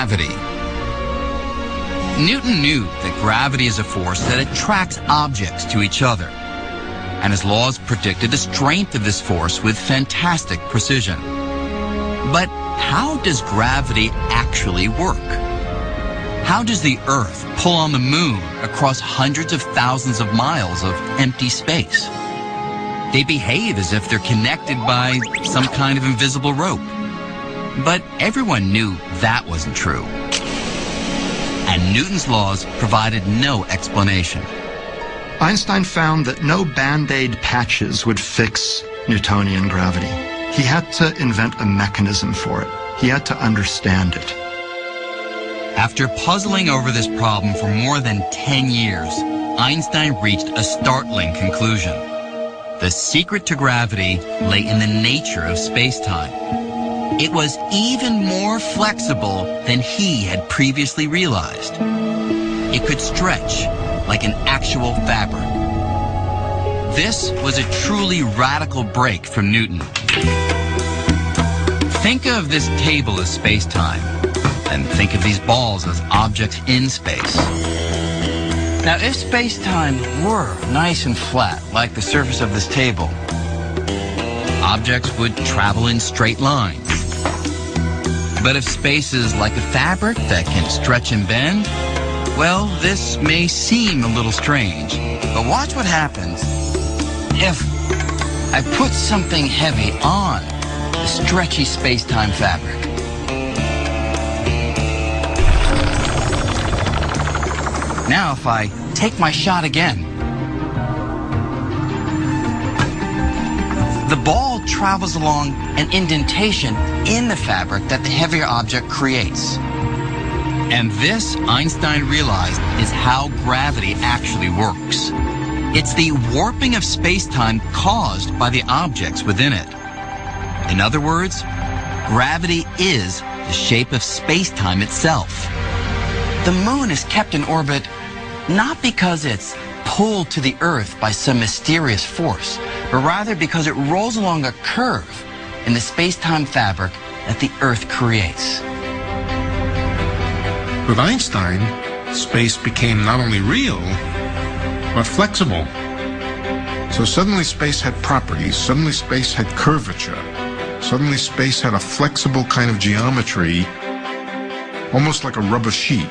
Gravity. Newton knew that gravity is a force that attracts objects to each other, and his laws predicted the strength of this force with fantastic precision. But how does gravity actually work? How does the Earth pull on the moon across hundreds of thousands of miles of empty space? They behave as if they're connected by some kind of invisible rope. But everyone knew that wasn't true. And Newton's laws provided no explanation. Einstein found that no Band-Aid patches would fix Newtonian gravity. He had to invent a mechanism for it. He had to understand it. After puzzling over this problem for more than 10 years, Einstein reached a startling conclusion. The secret to gravity lay in the nature of space-time. It was even more flexible than he had previously realized. It could stretch like an actual fabric. This was a truly radical break from Newton. Think of this table as space-time, and think of these balls as objects in space. Now, if space-time were nice and flat, like the surface of this table, objects would travel in straight lines. But if space is like a fabric that can stretch and bend, well, this may seem a little strange. But watch what happens if I put something heavy on the stretchy space-time fabric. Now, if I take my shot again, the ball travels along an indentation in the fabric that the heavier object creates. And this, Einstein realized, is how gravity actually works. It's the warping of space-time caused by the objects within it. In other words, gravity is the shape of space-time itself. The moon is kept in orbit not because it's pulled to the Earth by some mysterious force, but rather because it rolls along a curve in the space-time fabric that the Earth creates. With Einstein, space became not only real, but flexible. So suddenly space had properties, suddenly space had curvature, suddenly space had a flexible kind of geometry, almost like a rubber sheet.